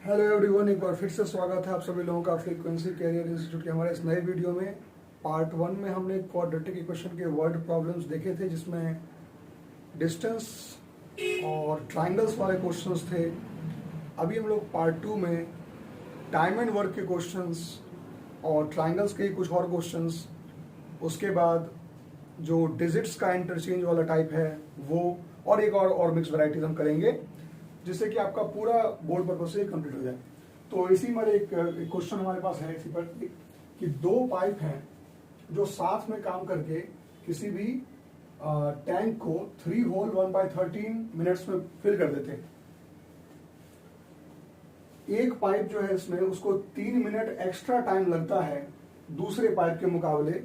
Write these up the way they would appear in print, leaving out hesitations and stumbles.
Hello everyone, एक बार फिर से स्वागत है आप सभी लोगों का फ्रीक्वेंसी कैरियर इंस्टीट्यूट के हमारे इस नए वीडियो में। पार्ट 1 में हमने क्वाड्रेटिक इक्वेशन के वर्ड प्रॉब्लम्स देखे थे, जिसमें डिस्टेंस और ट्राइंगल्स वाले क्वेश्चंस थे। अभी हम लोग पार्ट 2 में टाइम एंड वर्क के क्वेश्चंस और ट्राइंगल्स के कुछ और क्वेश्चंस, उसके बाद जो डिजिट्स का इंटरचेंज वाला टाइप है वो, और एक और मिक्स वैरायटीज हम करेंगे, जिससे कि आपका पूरा बोर्ड पर्पज से कंप्लीट हो जाए। तो इसी में एक क्वेश्चन हमारे पास है इसी पर कि दो पाइप हैं जो साथ में काम करके किसी भी टैंक को 3 होल 1/13 मिनट्स में फिल कर देते हैं। एक पाइप जो है इसमें उसको 3 मिनट एक्स्ट्रा टाइम लगता है दूसरे पाइप के मुकाबले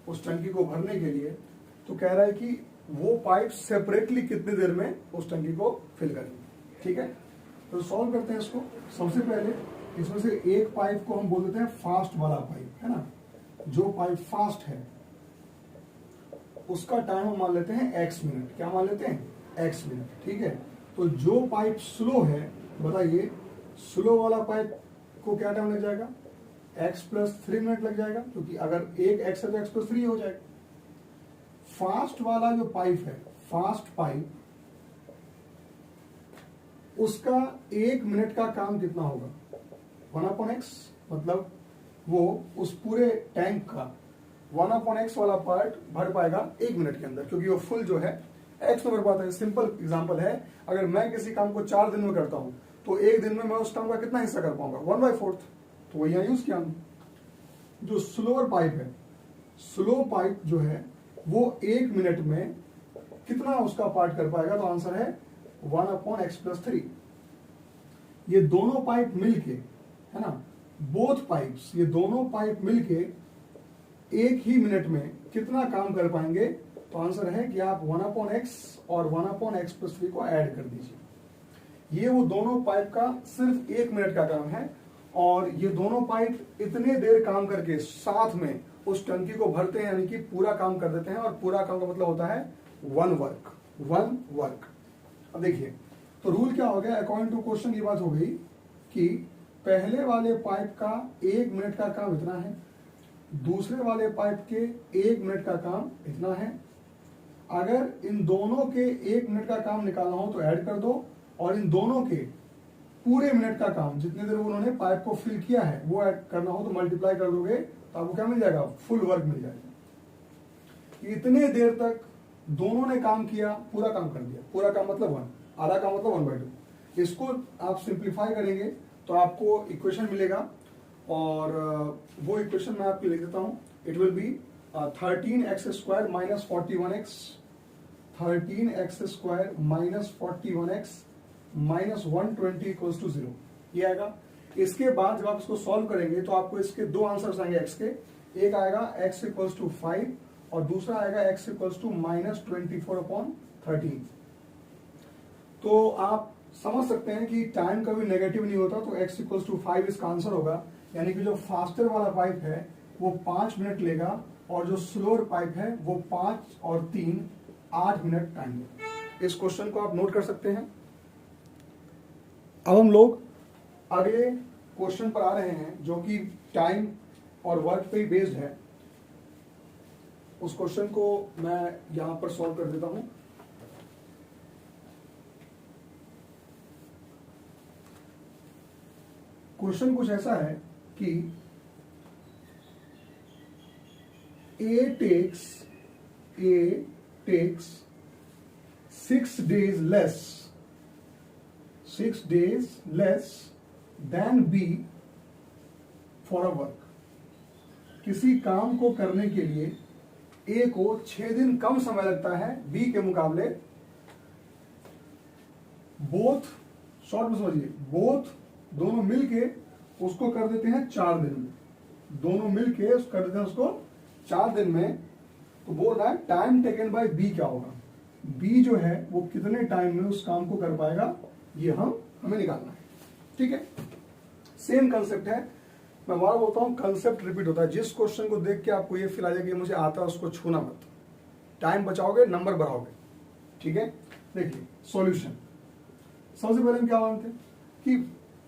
उस टंकी को भरने के लिए। तो कह रहा है कि वो पाइप सेपरेटली कितनी देर में उस टंकी को फिल करेंगे। ठीक है, तो सॉल्व करते हैं इसको। सबसे पहले इसमें से एक पाइप को हम बोल देते हैं फास्ट वाला पाइप, है ना। जो पाइप फास्ट है उसका टाइम हम मान लेते हैं x मिनट। क्या मान लेते हैं? x minute. ठीक है, तो जो पाइप स्लो है, बताइए स्लो वाला पाइप को क्या टाइम लग जाएगा? x + 3 मिनट लग जाएगा, क्योंकि अगर एक x है तो x + 3 हो जाएगा। फास्ट वाला जो पाइप है, फास्ट पाइप, उसका 1 मिनट का काम कितना होगा? 1/x, मतलब वो उस पूरे टैंक का 1/x वाला पार्ट भर पाएगा 1 मिनट के अंदर, क्योंकि वो फुल जो है x में भर पाता है। सिंपल एग्जांपल है, अगर मैं किसी काम को 4 दिन में करता हूं तो एक दिन में मैं उस काम का कितना हिस्सा कर पाऊंगा? 1/4। तो वही यहाँ यूज किया। जो स्लोअर पाइप है, स्लो पाइप जो है वो 1 मिनट में कितना उसका पार्ट कर पाएगा? तो आंसर है 1/x + 3। ये दोनों पाइप मिलके, है ना, बोथ पाइप्स, ये दोनों पाइप मिलके एक ही मिनट में कितना काम कर पाएंगे? तो आंसर है कि आप 1/x और 1/x + 3 को ऐड कर दीजिए। ये वो दोनों पाइप का सिर्फ 1 मिनट का काम है, और ये दोनों पाइप इतने देर काम करके साथ में उस टंकी को भरते हैं, यानी कि पूरा काम कर देते हैं। और पूरा काम का मतलब होता है वन वर्क। अब देखिए, तो रूल क्या हो गया? अकॉर्डिंग टू क्वेश्चन ये बात हो गई कि पहले वाले पाइप का 1 मिनट का काम इतना है, दूसरे वाले पाइप के 1 मिनट का काम इतना है। अगर इन दोनों के 1 मिनट का काम निकालना हो तो ऐड कर दो, और इन दोनों के पूरे मिनट का काम, जितने देर उन्होंने पाइप को फिल किया है, वो ऐड करना हो तो मल्टीप्लाई कर दोगे, तो आपको क्या मिल जाएगा? फुल वर्क मिल जाएगा। इतने देर तक दोनों ने काम किया, पूरा काम कर दिया। पूरा काम मतलब 1, आधा काम मतलब 1/2। इसको आप सिंप्लीफाई करेंगे तो आपको इक्वेशन मिलेगा, और वो इक्वेशन मैं आपको लिख देता हूं। It will be 13x² - 41x, 13x² - 41x - 120 = 0। ये आएगा। इसके बाद जब आप इसको सॉल्व करेंगे तो आपको इसके दो आंसर्स आएंगे x के। एक आएगा x = 5 और दूसरा आएगा x = -24/13। तो आप समझ सकते हैं कि टाइम कभी नेगेटिव नहीं होता, तो x = 5 इसका आंसर होगा। यानी कि जो फास्टर वाला पाइप है वो 5 मिनट लेगा, और जो स्लोअर पाइप है वो 5 और 3 8 मिनट टाइम लेगा। इस क्वेश्चन को आप नोट कर सकते हैं। अब हम लोग अगले क्वेश्चन पर आ रहे हैं, जो कि टाइम और वर्क पे ही बेस्ड है। उस क्वेश्चन को मैं यहां पर सॉल्व कर देता हूं। क्वेश्चन कुछ ऐसा है कि A takes 6 days less than B for a work। किसी काम को करने के लिए A को 6 दिन कम समय लगता है B के मुकाबले। बोथ, शॉर्ट में समझिए, बोथ दोनों मिलके उसको कर देते हैं 4 दिन में। दोनों मिलके कर देते हैं उसको 4 दिन में। तो बोल रहा है टाइम टेकन बाय बी क्या होगा? बी जो है वो कितने टाइम में उस काम को कर पाएगा, ये हमें निकालना है। ठीक है, सेम कंसेप्ट है। मैं बार बोलता हूँ, कंसेप्ट रिपीट होता है। जिस क्वेश्चन को देख के आपको ये फील आ जाएगा कि मुझे आता है, उसको छूना मत। टाइम बचाओगे, नंबर बढ़ाओगे। ठीक है, देखिए सॉल्यूशन। सबसे पहले हम क्या मानते हैं कि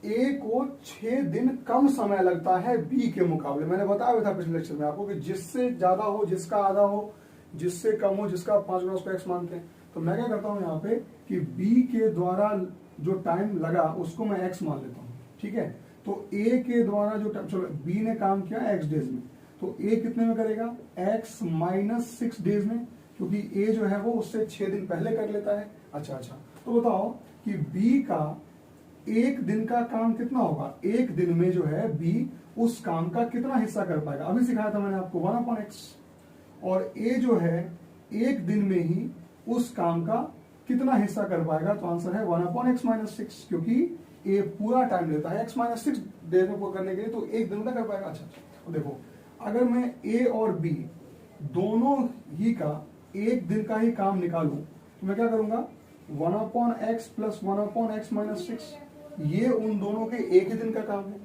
ए को 6 दिन कम समय लगता है बी के मुकाबले। मैंने बताया था पिछले लेक्चर में आपको कि जिससे ज्यादा हो, जिसका आधा हो, जिससे कम हो, जिसका 5 गुना उसको एक्स मानते हैं। तो मैं क्या करता हूं यहाँ पे कि बी के द्वारा जो टाइम लगा उसको मैं एक्स मान लेता हूँ, ठीक है। तो ए के द्वारा जो टाइम, चलो बी ने काम किया एक्स डेज में, तो ए कितने में करेगा, एक्स माइनस 6 डेज में, क्योंकि ए जो है वो उससे 6 दिन पहले कर लेता है। अच्छा, तो बताओ कि बी का एक दिन का काम कितना होगा, एक दिन में जो है बी उस काम का कितना हिस्सा कर पाएगा। अभी सिखाया था मैंने आपको 1/x, और ए जो है एक दिन में ही उस काम का कितना हिस्सा कर पाएगा, तो आंसर है 1/x माइनस 6, क्योंकि ए पूरा टाइम लेता है x माइनस 6 डेज में करने के लिए, तो एक दिन में कर पाएगा। अच्छा, तो देखो अगर मैं ए और बी दोनों ही का एक दिन का ही काम निकालूं तो मैं क्या करूंगा, 1/x प्लस 1/x माइनस 6, ये उन दोनों के एक ही दिन का काम है।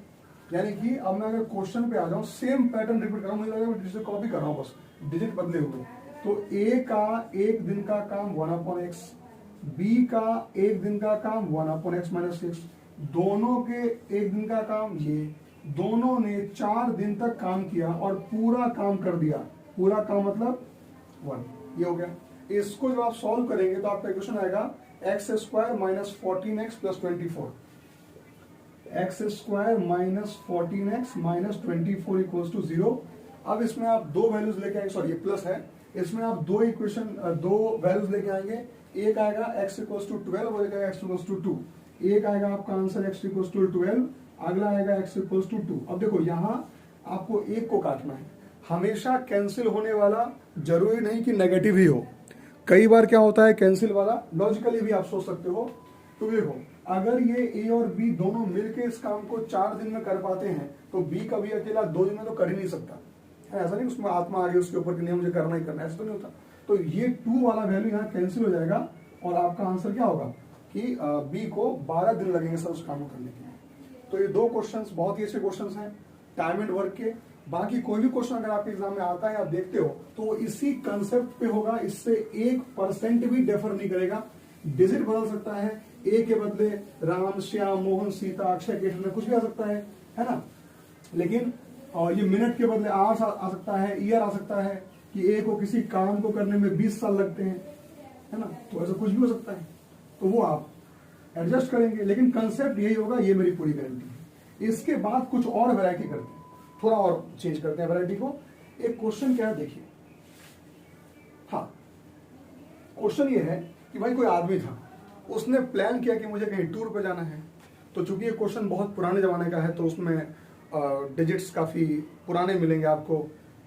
यानी कि अब मैं अगर क्वेश्चन पे आ जाऊं, सेम पैटर्न रिपीट कर रहा हूं, मुझे लगा मैं डिजिट कॉपी कर रहा हूं, बस डिजिट बदले हुए। तो ए का एक दिन का काम 1/x, बी का एक दिन का काम 1/x माइनस 6, दोनों के एक दिन का काम, ये दोनों ने 4 दिन तक काम किया और पूरा काम कर दिया। पूरा काम मतलब 1, ये हो गया। इसको जब आप सॉल्व करेंगे तो आपका इक्वेशन आएगा x square minus 14x plus 24, x square minus 14x minus 24 equals to 0। अब इसमें आप दो वैल्यूज लेके आएंगे, सॉरी ये प्लस है, इसमें आप दो वैल्यूज लेके आएंगे। एक आएगा x इक्वल्स टू 12 और एक आएगा x इक्वल्स टू 2। एक आएगा आपका आंसर x इक्वल्स टू 12, अगला आएगा x इक्वल्स टू 2। अब देखो यहाँ आपको एक को काटना है, हमेशा कैंसिल होने वाला जरूरी नहीं कि नेगेटिव ही हो, कई बार क्या होता है कैंसिल वाला लॉजिकली भी आप सोच सकते हो। तो देखो अगर ये ए और बी दोनों मिलके इस काम को 4 दिन में कर पाते हैं तो बी कभी अकेला 2 दिन में तो कर ही नहीं सकता है। ऐसा नहीं उसमें आत्मा आ गई उसके ऊपर कि नहीं मुझे करना ही करना, ऐसा तो नहीं होता। तो ये 2 वाला वैल्यू यहाँ कैंसिल हो जाएगा और आपका आंसर क्या होगा कि बी को 12 दिन लगेंगे सर उस काम को करने के लिए। तो ये 2 क्वेश्चंस बहुत ही अच्छे क्वेश्चंस हैं टाइम एंड वर्क के। बाकी कोई भी क्वेश्चन अगर आपके एग्जाम में आता है आप देखते हो तो वो इसी कंसेप्ट पे होगा, इससे 1% भी डिफर नहीं करेगा। डिजिट बदल सकता है, ए के बदले राम, श्याम, मोहन, सीता, अक्षय, केशव में कुछ भी आ सकता है ना। लेकिन ये मिनट के बदले आवर्स आ सकता है, ईयर आ सकता है, कि ए को किसी काम को करने में 20 साल लगते हैं, है ना। तो ऐसा कुछ भी हो सकता है, तो वो आप एडजस्ट करेंगे, लेकिन कंसेप्ट यही होगा, ये मेरी पूरी गारंटी है। इसके बाद कुछ और वैरायटी करते हैं, थोड़ा और चेंज करते हैं वैरायटी को। एक क्वेश्चन क्या है देखिए, हाँ क्वेश्चन ये है कि भाई कोई आदमी था, उसने प्लान किया कि मुझे कहीं टूर पे जाना है। तो चूंकि ये क्वेश्चन बहुत पुराने जमाने का है तो उसमें डिजिट्स काफी पुराने मिलेंगे आपको,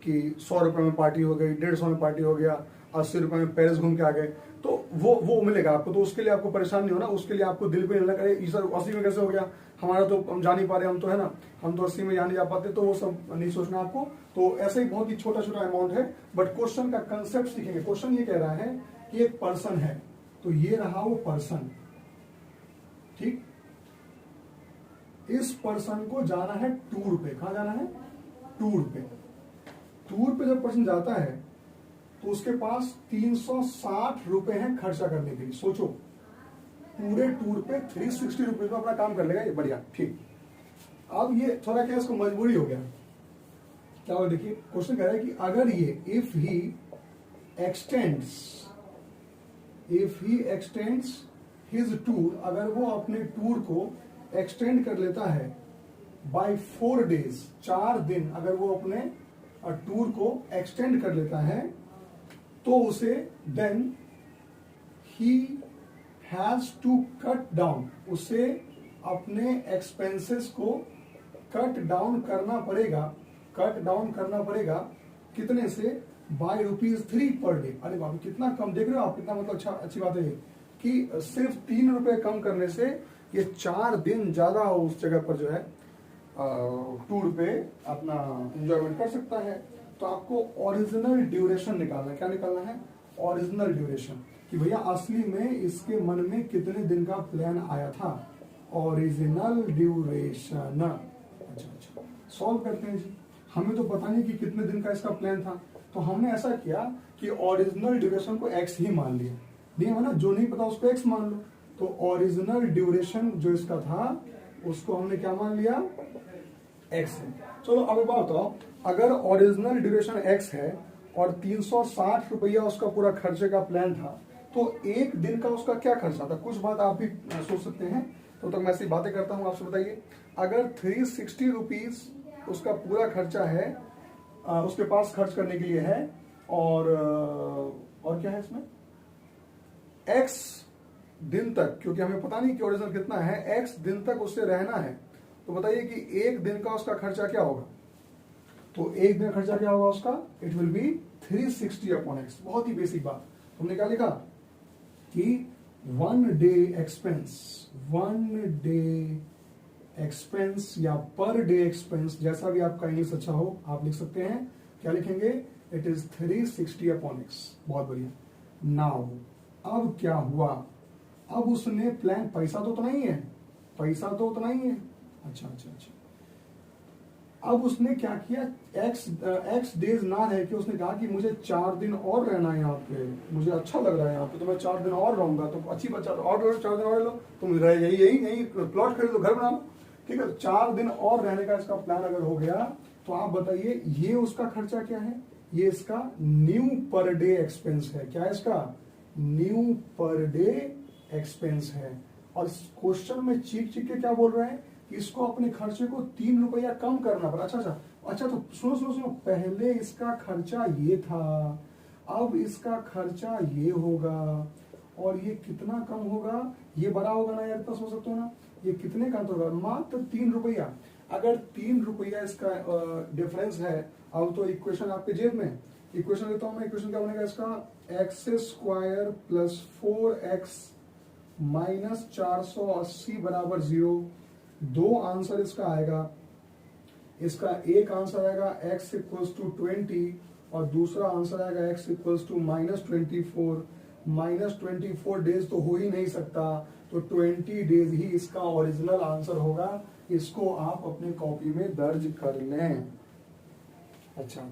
कि 100 रुपए में पार्टी हो गई, 150 में पार्टी हो गया, 80 रुपए में पेरिस घूम के आ गए, तो वो मिलेगा आपको। तो उसके लिए आपको परेशान नहीं होना, उसके लिए आपको दिल पे नहीं लगा अरे सर 80 में कैसे हो गया, हमारा तो हम जा नहीं पा रहे, हम तो है ना, हम तो 80 में जा नहीं जा पाते, तो वो सब नहीं सोचना आपको। तो ऐसे ही बहुत ही छोटा छोटा अमाउंट है, बट क्वेश्चन का कंसेप्ट सीखेंगे। क्वेश्चन ये कह रहा है कि एक पर्सन है, तो ये रहा वो पर्सन, ठीक। इस पर्सन को जाना है टूर पे, कहां जाना है, टूर पे। टूर पे जब पर्सन जाता है तो उसके पास 360 रुपए हैं खर्चा करने के लिए। सोचो पूरे टूर पे 360 रुपए में अपना काम कर लेगा, ये बढ़िया, ठीक। अब ये थोड़ा क्या इसको मजबूरी हो गया, क्या हो देखिए क्वेश्चन कह रहा है कि अगर ये if he x tends his tour, अगर वो अपने टूर को एक्सटेंड कर लेता है बाय 4 डेज, 4 दिन अगर वो अपने टूर को एक्सटेंड कर लेता है, तो उसे then he has to cut down, उसे अपने एक्सपेंसेस को कट डाउन करना पड़ेगा कितने से, बाय ₹3 पर डे। अरे बाबू कितना कम, देख रहे हो आप कितना, मतलब अच्छी बात है कि सिर्फ 3 रुपए कम करने से ये 4 दिन ज्यादा उस जगह पर जो है टूर पे अपना एंजॉयमेंट कर सकता है। तो आपको ओरिजिनल ड्यूरेशन निकालना है। क्या निकालना है, ओरिजिनल ड्यूरेशन, कि भैया असली में इसके मन में कितने दिन का प्लान आया था, ओरिजिनल ड्यूरेशन। अच्छा सॉल्व करते हैं जी। हमें तो पता नहीं कि कितने दिन का इसका प्लान था, तो हमने ऐसा किया कि ओरिजिनल ड्यूरेशन को x ही मान लिया। नहीं है ना, जो नहीं पता उसको x मान लो। तो ओरिजिनल ड्यूरेशन जो इसका था उसको हमने क्या मान लिया, x है। चलो अब बात बताओ, अगर ओरिजिनल ड्यूरेशन x है और 360 रुपया उसका पूरा खर्चे का प्लान था, तो एक दिन का उसका क्या खर्चा था? कुछ बात आप भी सोच सकते हैं, तो मैं ऐसी बातें करता हूं, आपसे बताइए। अगर 360 रुपीज उसका पूरा खर्चा है, उसके पास खर्च करने के लिए है, और क्या है इसमें, x दिन तक, क्योंकि हमें पता नहीं कि ओरिजिनल कितना है, x दिन तक उससे रहना है, तो बताइए कि एक दिन का उसका खर्चा क्या होगा? तो एक दिन का खर्चा क्या होगा उसका? It will be 360 upon x। बहुत ही बेसिक बात। हमने क्या लिखा कि 1 डे एक्सपेंस, 1 डे एक्सपेंस या पर डे एक्सपेंस, जैसा भी आपका इंग्लिश अच्छा हो आप लिख सकते हैं। क्या लिखेंगे? It is 360 upon x। बहुत बढ़िया। नाउ अब क्या हुआ, अब उसने प्लान, पैसा तो उतना ही है, पैसा तो उतना ही है। अच्छा अच्छा अच्छा, अब उसने क्या किया, एक्स डेज ना रह के उसने कहा कि मुझे 4 दिन और रहना है यहाँ पे, मुझे अच्छा लग रहा है यहाँ पे, तो मैं 4 दिन और रहूंगा। तो अच्छी बात, और 4 दिन और लो, तुम रह यही प्लॉट खरीदो, घर बना लो, ठीक है। 4 दिन और रहने का इसका प्लान अगर हो गया, तो आप बताइए ये उसका खर्चा क्या है? ये इसका न्यू पर डे एक्सपेंस है। क्या है इसका? न्यू पर डे एक्सपेंस है। और क्वेश्चन में चीख चीख के क्या बोल रहे हैं कि इसको अपने खर्चे को 3 रुपया कम करना पड़ा। अच्छा, तो सुनो, पहले इसका खर्चा ये था, अब इसका खर्चा ये होगा, और ये कितना कम होगा? ये बड़ा होगा ना यार, इतना समझ सकते हो ना, ये कितने का होगा? मात्र 3 रुपया। अगर 3 रुपया इसका डिफरेंस है, अब तो इक्वेशन आपके जेब में, इक्वेशन लेता हूं मैं। इक्वेशन क्या बनेगा इसका? X square plus 4x minus 480 बराबर 0। दो आंसर इसका आएगा। इसका एक आंसर आएगा x इक्वल्स टू 20, और दूसरा आंसर आएगा x इक्वल्स टू -24। -24 डेज तो हो ही नहीं सकता, तो 20 डेज ही इसका ओरिजिनल आंसर होगा। इसको आप अपनी कॉपी में दर्ज कर लें। अच्छा,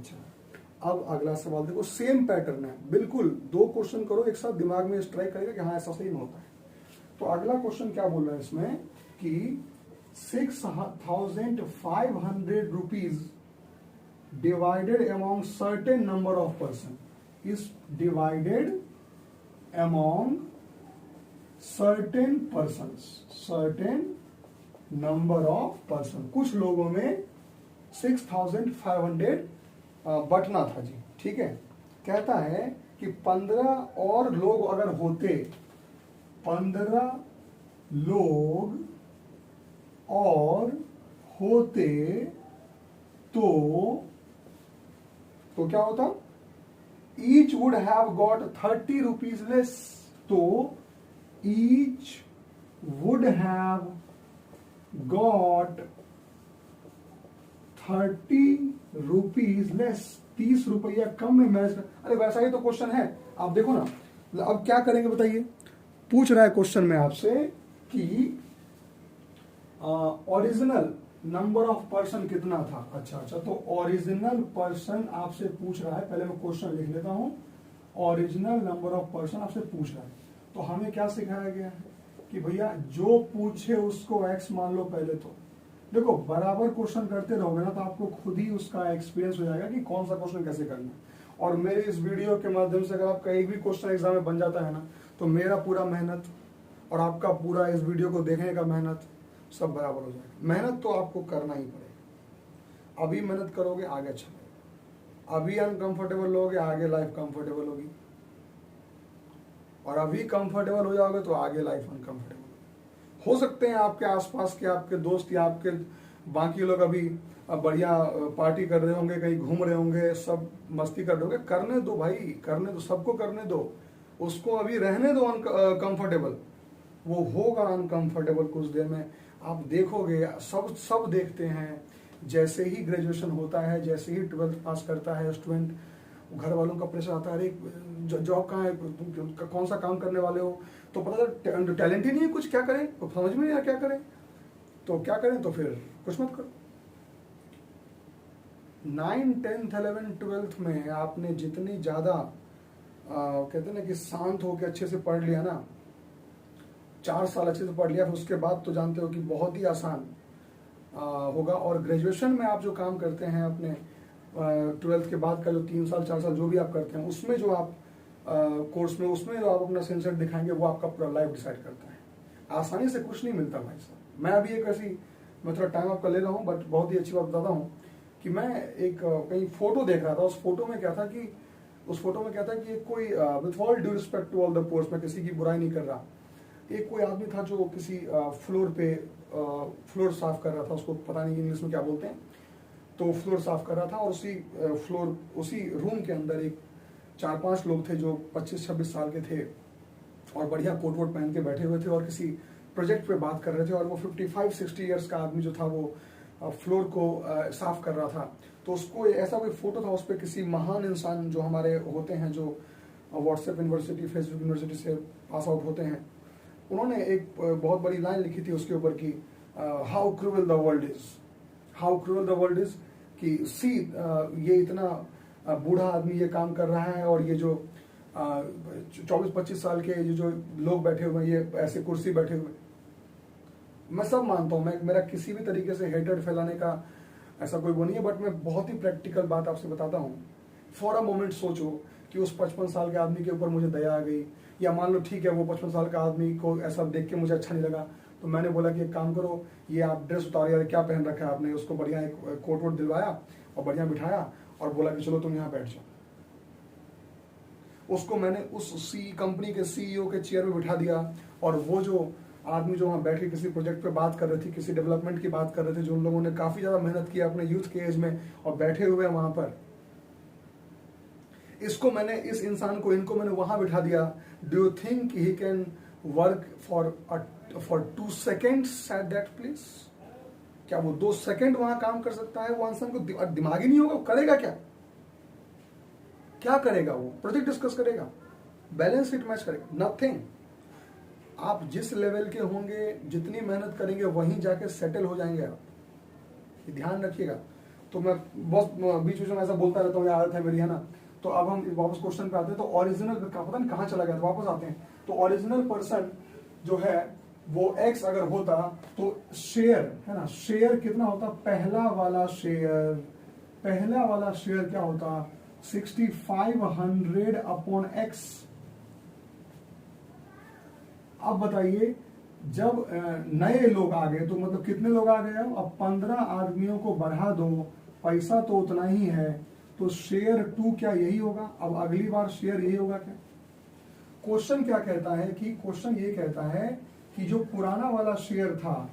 अब अगला सवाल देखो, सेम पैटर्न है बिल्कुल। 2 क्वेश्चन करो एक साथ, दिमाग में स्ट्राइक करेगा कि हाँ ऐसा सही में होता है। तो अगला क्वेश्चन क्या बोल रहा है इसमें कि 6,500 rupees divided among certain number of person is divided among certain persons, certain number of person। कुछ लोगों में 6,500 बटना था जी, ठीक है। कहता है कि 15 और लोग अगर होते, 15 लोग और होते तो क्या होता? Each would have got 30 rupees less. तो each would have got 30 rupees less, 30 रुपया कम में मैच। अरे वैसा ही तो क्वेश्चन है, आप देखो ना। अब क्या करेंगे बताइए? पूछ रहा है क्वेश्चन में आपसे कि ओरिजिनल नंबर ऑफ पर्सन कितना था। अच्छा, तो ओरिजिनल पर्सन आपसे पूछ रहा है। पहले मैं क्वेश्चन लिख लेता हूं। ओरिजिनल नंबर ऑफ पर्सन आपसे पूछ रहा है, तो हमें क्या सिखाया गया है कि भैया जो पूछे उसको x मान लो। पहले तो देखो, बराबर क्वेश्चन करते रहोगे ना, तो आपको खुद ही उसका एक्सपीरियंस हो जाएगा कि कौन सा क्वेश्चन कैसे करना है। और मेरे इस वीडियो के माध्यम से अगर आपका एक भी क्वेश्चन एग्जाम में बन जाता है ना, तो मेरा पूरा मेहनत और आपका पूरा इस वीडियो को देखने का मेहनत सब बराबर हो जाएगा। मेहनत तो आपको करना ही पड़ेगा। अभी मेहनत करोगे आगे अच्छा लगेगा, अभी अनकंफर्टेबल लोगे आगे लाइफ कंफर्टेबल होगी, और अभी कंफर्टेबल हो जाओगे तो आगे लाइफ अनकंफर्टेबल हो सकते हैं। आपके आसपास के आपके दोस्त या आपके बाकी लोग अभी बढ़िया पार्टी कर रहे होंगे, कहीं घूम रहे होंगे, सब मस्ती कर रहे होंगे। करने दो भाई, करने दो, सबको करने दो। उसको अभी रहने दो अनकंफर्टेबल, वो होगा अनकंफर्टेबल कुछ देर में। आप देखोगे, सब देखते हैं। जैसे ही ग्रेजुएशन होता है, जैसे ही 12th पास करता है स्टूडेंट, घर वालों का प्रेशर आता है, अरे जॉब कहाँ है, कौन सा काम करने वाले हो, तो पता चला टैलेंट ही नहीं है कुछ, क्या करें, तो समझ में नहीं आया क्या करें। तो क्या करें? तो फिर कुछ मत करो। 9, 10th, 11th, 12th में आपने जितनी ज्यादा कहते हैं ना कि शांत होकर अच्छे से पढ़ लिया ना, 4 साल अच्छे से पढ़ लिया, फिर उसके बाद तो जानते हो कि बहुत ही आसान होगा। और ग्रेजुएशन में आप जो काम करते हैं अपने 12th के बाद का जो 3 साल 4 साल जो भी आप करते हैं, उसमें जो आप कोर्स में उसमें जो आप अपना सेंसर दिखाएंगे वो आपका पूरा लाइफ डिसाइड करता है। आसानी से कुछ नहीं मिलता भाई साहब। मैं अभी एक ऐसी, मैं थोड़ा टाइम आपका ले रहा हूँ बट बहुत ही अच्छी बात बताता हूँ कि मैं एक कहीं फोटो देख रहा था। उस फोटो में क्या था कि एक कोई, with all due respect to all the पोर्स, मैं किसी की बुराई नहीं कर रहा, एक कोई आदमी था जो किसी फ्लोर पे फ्लोर साफ कर रहा था, उसको पता नहीं इंग्लिश में क्या बोलते हैं, तो फ्लोर साफ कर रहा था। और उसी रूम के अंदर एक 4-5 लोग थे जो 25-26 साल के थे और बढ़िया कोट वोट पहन के बैठे हुए थे और किसी प्रोजेक्ट पे बात कर रहे थे। और वो 55-60 ईयर्स का आदमी जो था वो फ्लोर को साफ कर रहा था। तो उसको ऐसा कोई फोटो था, उस पर किसी महान इंसान जो हमारे होते हैं, जो व्हाट्सएप यूनिवर्सिटी, फेसबुक यूनिवर्सिटी से पास आउट होते हैं, उन्होंने एक बहुत बड़ी लाइन लिखी थी उसके ऊपर कि how cruel the world is, how cruel the world is, कि सी ये इतना बूढ़ा आदमी ये काम कर रहा है और ये जो 24-25 साल के ये जो लोग बैठे हुए हैं, ये ऐसे कुर्सी बैठे हुए। मैं सब मानता हूँ, मैं मेरा किसी भी तरीके से हेटेड फैलाने का ऐसा कोई वो नहीं है, बट मैं बहुत ही प्रैक्टिकल बात आपसे बताता हूँ। फॉर अ मोमेंट सोचो कि उस 55 साल के आदमी के ऊपर मुझे दया आ गई, या मान लो ठीक है वो 55 साल का आदमी को ऐसा देख के मुझे अच्छा नहीं लगा, तो मैंने बोला कि एक काम करो, ये आप ड्रेस उतारो यार, क्या पहन रखा है आपने। उसको बढ़िया एक कोट वोट दिलवाया और बढ़िया बिठाया और बोला कि चलो तुम यहाँ बैठ जाओ। उसको मैंने उस कंपनी के सीईओ के चेयर में बिठा दिया और वो जो आदमी जो वहाँ बैठ के किसी प्रोजेक्ट पे बात कर रहे थे, किसी डेवलपमेंट की बात कर रहे थे, जो उन लोगों ने काफी ज्यादा मेहनत की अपने यूथ के एज में और बैठे हुए वहां पर, इस इंसान को इनको मैंने वहां बिठा दिया। Do you think he can work for 2 seconds at that place? क्या वो 2 सेकंड वहां काम कर सकता है? वो इंसान को दिमाग ही नहीं होगा, वो करेगा क्या करेगा? वो प्रोजेक्ट डिस्कस करेगा, बैलेंस शीट मैच करेगा, नथिंग। आप जिस लेवल के होंगे, जितनी मेहनत करेंगे, वहीं जाके सेटल हो जाएंगे आप, ये ध्यान रखिएगा। तो मैं बहुत बीच में ऐसा बोलता रहता हूँ, आदत है मेरी, है ना। तो अब हम वापस क्वेश्चन पे आते हैं। तो ओरिजिनल पता नहीं कहाँ चला गया, तो वापस आते हैं। तो ओरिजिनल पर्सन जो है वो एक्स अगर होता तो शेयर, है ना, शेयर कितना होता? पहला वाला शेयर क्या होता? 6500 अपॉन एक्स। अब बताइए, जब नए लोग आ गए तो मतलब कितने लोग आ गए? अब 15 आदमियों को बढ़ा दो, पैसा तो उतना ही है, तो शेयर 2 क्या यही होगा? अब अगली बार शेयर यही होगा क्या? क्वेश्चन क्या कहता है कि क्वेश्चन ये कहता है कि जो पुराना वाला शेयर था,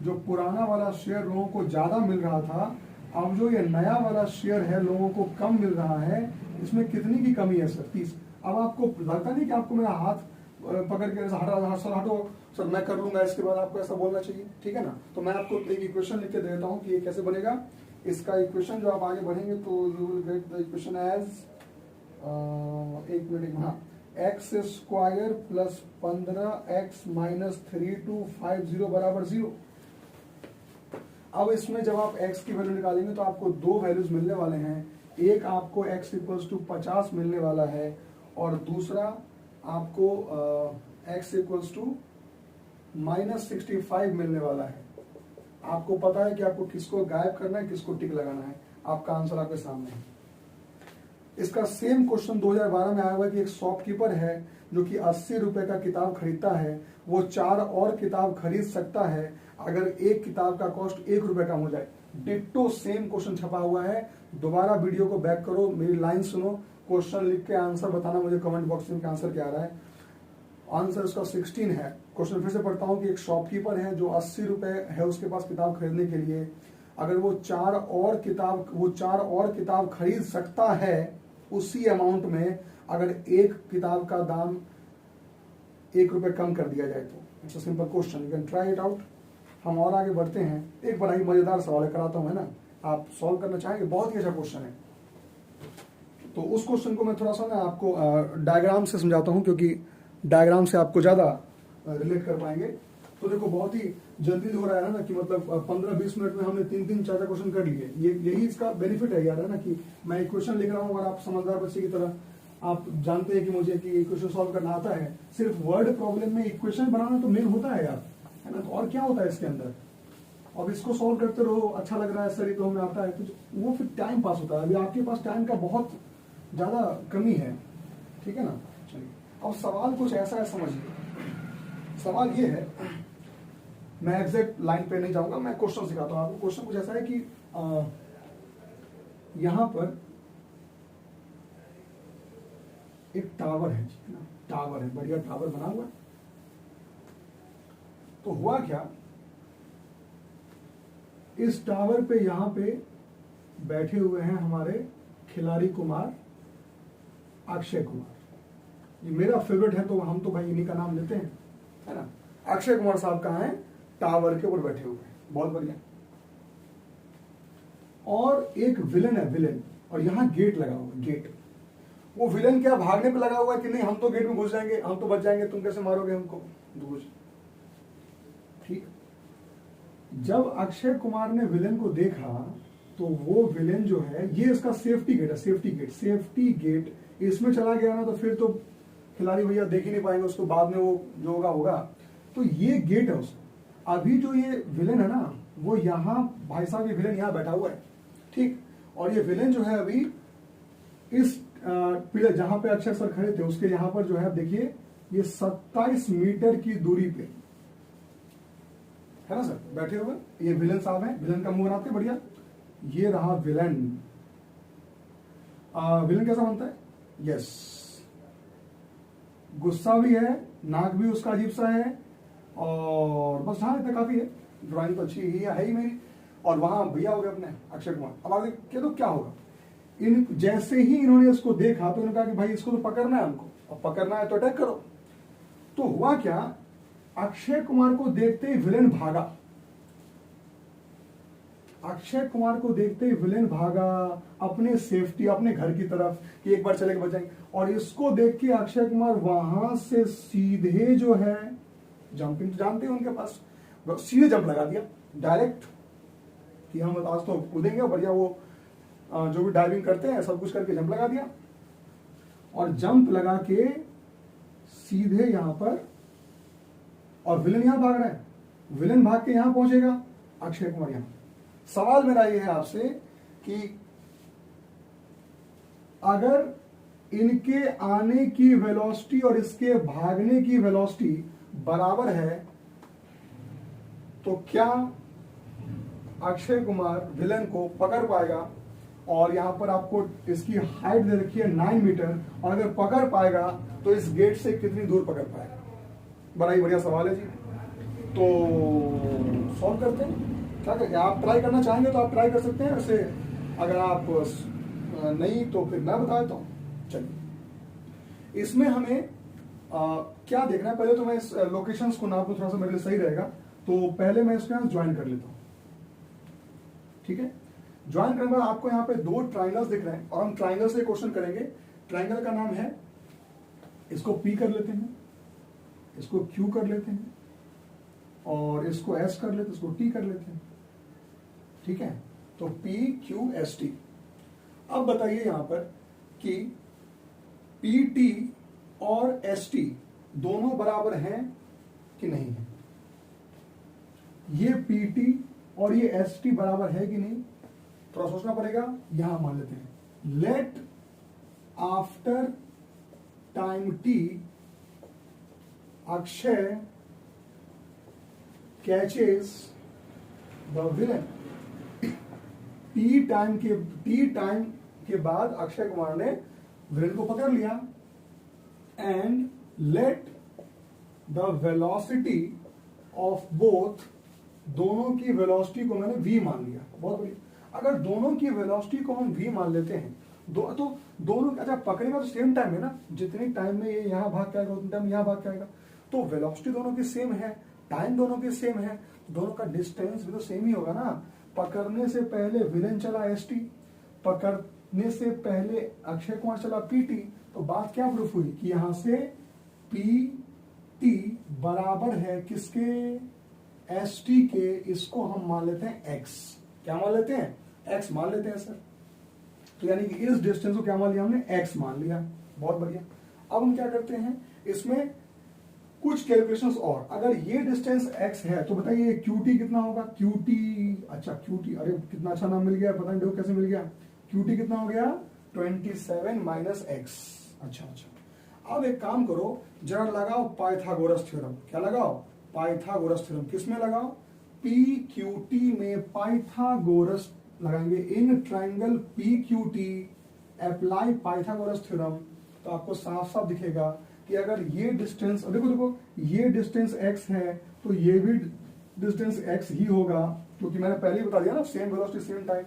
जो पुराना वाला शेयर लोगों को ज्यादा मिल रहा था, अब जो ये नया वाला शेयर है लोगों को कम मिल रहा है, इसमें कितनी की कमी है सर? 30। अब आपको लगता नहीं कि आपको मेरा हाथ पकड़ के हटो सर मैं कर लूंगा, इसके बाद आपको ऐसा बोलना चाहिए, ठीक है ना। तो मैं आपको एक इक्वेशन लिख के देता हूँ कि ये कैसे बनेगा। इसका इक्वेशन जो आप आगे बढ़ेंगे तो you will get the equation as, एक मिनट, हाँ, x square plus 15x minus 3250 बराबर 0। अब इसमें जब आप x की वैल्यू निकालेंगे तो आपको 2 वैल्यूज मिलने वाले हैं। एक आपको x इक्वल्स टू 50 मिलने वाला है और दूसरा आपको x इक्वल्स टू -65 मिलने वाला है। आपको पता है कि आपको किसको गायब करना है, किसको टिक लगाना है। आपका आंसर आपके सामने है। इसका सेम क्वेश्चन 2012 में आया हुआ है कि एक शॉपकीपर है जो कि 80 रुपए का किताब खरीदता है, वो 4 और किताब खरीद सकता है अगर एक किताब का कॉस्ट 1 रुपए कम हो जाए। डिट्टो सेम क्वेश्चन छपा हुआ है। दोबारा वीडियो को बैक करो, मेरी लाइन सुनो, क्वेश्चन लिख के आंसर बताना मुझे कमेंट बॉक्स में आंसर क्या आ रहा है। आंसर उसका 16 है। क्वेश्चन फिर से पढ़ता हूँ कि एक शॉपकीपर है जो 80 रुपए है उसके पास किताब खरीदने के लिए, अगर वो 4 और किताब खरीद सकता है उसी अमाउंट में, अगर एक किताब का दाम 1 रुपए कम कर दिया जाए तो। It's a simple question, you can try it out. हम और आगे बढ़ते हैं। एक बड़ा ही मजेदार सवाल कराता हूं, है ना, आप सॉल्व करना चाहेंगे, बहुत ही अच्छा क्वेश्चन है। तो उस क्वेश्चन को मैं थोड़ा सा ना आपको डायग्राम से समझाता हूं, क्योंकि डायग्राम से आपको ज्यादा रिलेट कर पाएंगे। तो देखो बहुत ही जल्दी हो रहा है ना, कि मतलब 15-20 मिनट में हमने 3-3 4 क्वेश्चन कर लिए। यही इसका बेनिफिट है यार, है ना, कि मैं एक क्वेश्चन लिख रहा हूँ और आप समझदार बच्चे की तरह आप जानते हैं कि मुझे कि इक्वेशन सॉल्व करना आता है, सिर्फ वर्ड प्रॉब्लम में इक्वेशन बनाना तो मेन होता है यार, है ना। तो और क्या होता है इसके अंदर, अब इसको सॉल्व करते रहो, अच्छा लग रहा है सर ये तो हमें आता है, तो वो फिर टाइम पास होता है। अभी आपके पास टाइम का बहुत ज्यादा कमी है, ठीक है ना। चलिए अब सवाल कुछ ऐसा है, समझिए। सवाल ये है, मैं एग्जैक्ट लाइन पे नहीं जाऊंगा, मैं क्वेश्चन सिखाता हूँ आपको। क्वेश्चन कुछ ऐसा है कि यहां पर एक टावर है, ठीक है ना, टावर है, बढ़िया टावर बना हुआ है। तो हुआ क्या, इस टावर पे यहां पे बैठे हुए हैं हमारे खिलाड़ी कुमार, अक्षय कुमार। ये मेरा फेवरेट है, तो हम तो भाई इन्हीं का नाम लेते हैं, है ना। अक्षय कुमार साहब कहाँ हैं, टावर के ऊपर बैठे हुए हैं, बहुत बढ़िया। और एक विलन है, विलन, और यहां गेट लगा हुआ है, गेट। वो विलन क्या भागने पे लगा हुआ है कि नहीं हम तो गेट में घुस जाएंगे, हम तो बच जाएंगे, तुम कैसे मारोगे हमको, घुस। ठीक। जब अक्षय कुमार ने विलन को देखा तो वो विलेन जो है, ये इसका सेफ्टी गेट है, सेफ्टी गेट, सेफ्टी गेट इसमें चला गया ना तो फिर तो खिलाड़ी भैया देख ही नहीं पाएंगे उसको, बाद में वो जो होगा होगा। तो ये गेट है उसका। अभी जो ये विलेन है ना, वो यहाँ भाई साहब, ये विलेन यहाँ बैठा हुआ है, ठीक। और ये विलेन जो है अभी इस पिलर जहां पे अक्षय सर खड़े थे उसके यहाँ पर जो है, देखिए ये 27 मीटर की दूरी पे है ना सर बैठे हुए। ये विलन साहब हैं, विलन का मुंह बनाते बढ़िया। ये रहा विलन। विलन कैसा बनता है, यस, गुस्सा भी है, नाक भी उसका अजीब सा है, और बस हाँ इतना काफी है। ड्राइंग तो अच्छी ही है ही मेरी। और वहां भैया हो गए अपने अक्षय कुमार। अब आगे क्या, तो क्या होगा, इन जैसे ही इन्होंने इसको देखा तो इन्होंने कहा कि भाई इसको तो पकड़ना है हमको, अब पकड़ना है तो अटैक करो। तो हुआ क्या, अक्षय कुमार को देखते ही विलेन भागा। अक्षय कुमार को देखते ही विलेन भागा अपने सेफ्टी, अपने घर की तरफ, कि एक बार चले के बच जाएंगे। और इसको देख के अक्षय कुमार वहां से सीधे जो है, जंपिंग जानते हैं उनके पास, सीधे जंप लगा दिया डायरेक्ट, कि हम आज तो कूदेंगे। बढ़िया वो जो भी डाइविंग करते हैं सब कुछ करके जंप लगा दिया। और जंप लगा के सीधे यहां पर, और विलन यहां भाग रहा है, विलन भाग के यहां पहुंचेगा, अक्षय कुमार यहां। सवाल मेरा ये है आपसे कि अगर इनके आने की वेलोसिटी और इसके भागने की वेलोसिटी बराबर है तो क्या अक्षय कुमार विलन को पकड़ पाएगा। और यहां पर आपको इसकी हाइट दे रखी है 9 मीटर, और अगर पकड़ पाएगा तो इस गेट से कितनी दूर पकड़ पाएगा। बड़ा ही बढ़िया सवाल है जी। तो सॉल्व करते हैं, क्या करके आप ट्राई करना चाहेंगे तो आप ट्राई कर सकते हैं, वैसे अगर आप नहीं तो फिर मैं बता देता हूं। चलिए इसमें हमें क्या देखना है, पहले तो मैं इस लोकेशंस को नाप दूं, थोड़ा सा मेरे लिए सही रहेगा। तो पहले मैं इसको ज्वाइन कर लेता हूं, ठीक है। ज्वाइन करने के बाद आपको यहाँ पे 2 ट्राइंगल्स दिख रहे हैं, और हम ट्राइंगल से क्वेश्चन करेंगे। ट्राइंगल का नाम है, इसको P कर लेते हैं, इसको Q कर लेते हैं, और इसको S कर लेते हैं, इसको T कर लेते हैं, ठीक है। तो P Q S T। अब बताइए यहां पर कि PT और ST दोनों बराबर हैं कि नहीं है। ये PT और ये ST बराबर है कि नहीं, थोड़ा सोचना पड़ेगा। यहां मान लेते हैं, let after time T Akshay catches the villain. T time के बाद अक्षय कुमार ने विलन को पकड़ लिया। And let the velocity of both, दोनों की वेलोसिटी को मैंने v मान लिया, बहुत बढ़िया। अगर दोनों की वेलोसिटी को हम v मान लेते हैं, तो दोनों, अच्छा पकड़ेगा तो सेम टाइम है ना, जितने टाइम में ये यहां भाग के आएगा उतने टाइम यहां भाग के आएगा। तो वेलोसिटी दोनों की सेम है, टाइम दोनों की सेम है, दोनों का डिस्टेंस भी तो सेम ही होगा ना। पकड़ने से पहले विलन चला ST, पकड़ने से पहले अक्षय कुमार चला PT। तो बात क्या प्रूफ हुई कि यहां से PT बराबर है किसके, ST के। इसको हम मान लेते हैं X। क्या मान लेते हैं, X मान लेते हैं सर। तो यानी कि इस डिस्टेंस को क्या मान लिया हमने, X मान लिया। बहुत बढ़िया। अब हम क्या करते हैं, इसमें कुछ कैलकुलेशंस और। अगर ये डिस्टेंस x है तो बताइए QT कितना होगा? QT, अच्छा QT, अरे कितना अच्छा नाम मिल गया, पता नहीं कैसे मिल गया। QT कितना हो गया? 27 माइनस x। अच्छा अच्छा, अब एक काम करो, जरा लगाओ पाइथागोरस थ्योरम। क्या लगाओ? Pythagoras theorem. किसमें लगाओ? PQT में पाइथागोरस लगाएंगे। In triangle PQT apply Pythagoras theorem, तो आपको साफ साफ दिखेगा कि अगर ये डिस्टेंस, देखो देखो, ये डिस्टेंस x है तो ये भी डिस्टेंस x ही होगा, क्योंकि मैंने पहले ही बता दिया ना, सेम वेलोसिटी सेम टाइम।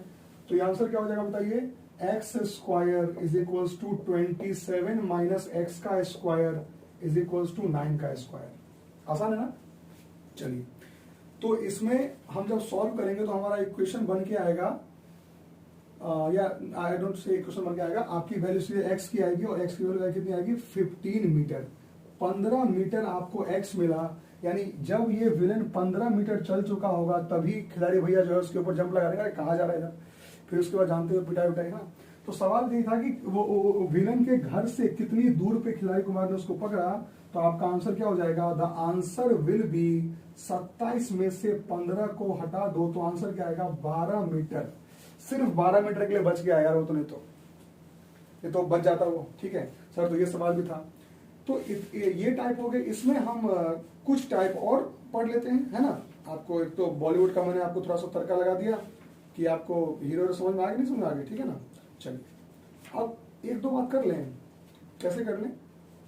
तो ये आंसर क्या हो जाएगा बताइए? X square is equals to 27 minus x का स्क्वायर इज इक्वल्स टू 9 का स्क्वायर। आसान है ना? चलिए, तो इसमें हम जब सॉल्व करेंगे तो हमारा इक्वेशन बन के आएगा, या आई डोंट से क्वेश्चन बन के आएगा, आपकी वैल्यू सीधे x की आएगी और x की वैल्यू कितनी आएगी? 15 मीटर। 15 मीटर आपको x मिला, यानी जब ये विलन 15 मीटर चल चुका होगा तभी खिलाड़ी भैया जो है उसके ऊपर जंप लगा देगा, कहाँ जा रहा है इधर, फिर उसके बाद जानते हुए पिटाई उठाई ना। तो सवाल यही था कि वो विलन के घर से कितनी दूर पे खिलाड़ी कुमार ने उसको पकड़ा। तो आपका आंसर क्या हो जाएगा? द आंसर विल बी 27 में से 15 को हटा दो तो आंसर क्या आएगा? 12 मीटर। सिर्फ 12 मीटर के लिए बच गया यार, वो तो नहीं तो ये तो बच जाता वो। ठीक है सर, तो ये सवाल भी था। तो ये टाइप हो गए। इसमें हम कुछ टाइप और पढ़ लेते हैं, है ना। आपको एक तो बॉलीवुड का मैंने आपको थोड़ा सा तड़का लगा दिया कि आपको हीरो समझ में आ गया, नहीं समझ में आ गया, ठीक है ना। चलिए अब एक दो बात कर लें। कैसे कर लें?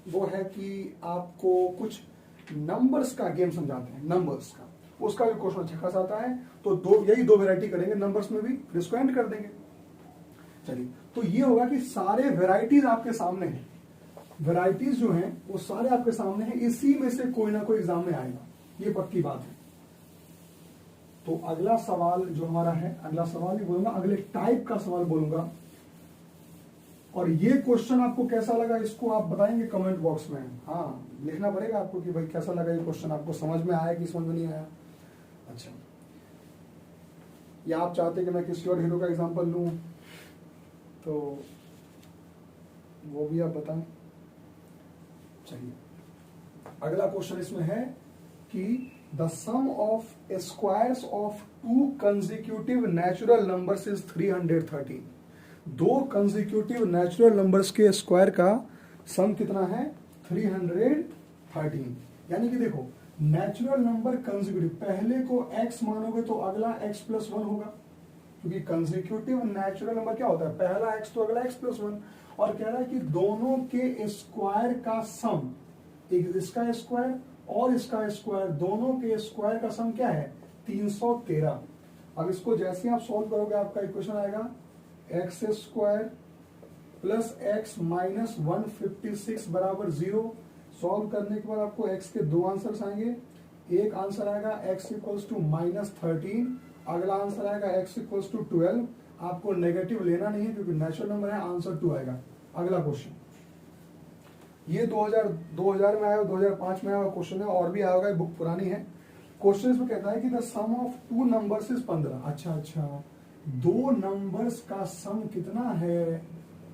वो है कि आपको कुछ नंबर्स का गेम समझाते हैं, नंबर्स का, उसका भी क्वेश्चन अच्छा खासा आता है। तो यही दो वैरायटी करेंगे नंबर्स में भी, फिर इसको एंड कर देंगे। चलिए, तो ये होगा कि सारे वैरायटीज आपके सामने हैं, वैरायटीज जो हैं वो सारे आपके सामने हैं, इसी में से कोई ना कोई एग्जाम में आएगा, ये पक्की बात है। तो अगला सवाल जो हमारा है, अगला सवाल ही बोलूंगा, अगले टाइप का सवाल बोलूंगा। और ये क्वेश्चन आपको कैसा लगा इसको आप बताएंगे कमेंट बॉक्स में। हाँ, लिखना पड़ेगा आपको कि भाई कैसा लगा ये क्वेश्चन, आपको समझ में आया कि समझ में नहीं आया। अच्छा, या आप चाहते कि मैं किसी और हीरो का एग्जांपल लूं तो वो भी आप बताएं। चलिए, अगला क्वेश्चन इसमें है कि the sum of squares of 2 consecutive natural numbers is 313। 2 consecutive natural numbers के स्क्वायर का सम कितना है? 313। यानी कि देखो, नेचुरल नंबर कंसेक्यूटिव, पहले को x मानोगे तो अगला x प्लस 1 होगा, क्योंकि कंसेक्यूटिव नेचुरल नंबर क्या होता है? पहला x तो अगला x प्लस 1। और कह रहा है कि दोनों के स्क्वायर का सम, एक इसका स्क्वायर और इसका स्क्वायर, दोनों के स्क्वायर का सम क्या है? 313। अब इसको जैसे आप सॉल्व करोगे आपका इक्वेशन आएगा x square plus x minus 156 बराबर 0। सॉल्व करने के बाद आपको x के दो आंसर्स आएंगे। एक आंसर आएगा x इक्वल्स टू -13, अगला आंसर आएगा x इक्वल्स टू 12। आपको नेगेटिव लेना नहीं है क्योंकि नेचुरल नंबर है, आंसर 2 आएगा। अगला क्वेश्चन, ये 2000 में आया, 2005 में आया क्वेश्चन है, और भी आएगा, बुक पुरानी है। क्वेश्चन इसमें कहता है कि the sum of 2 numbers is 15। अच्छा, 2 नंबर्स का सम कितना है?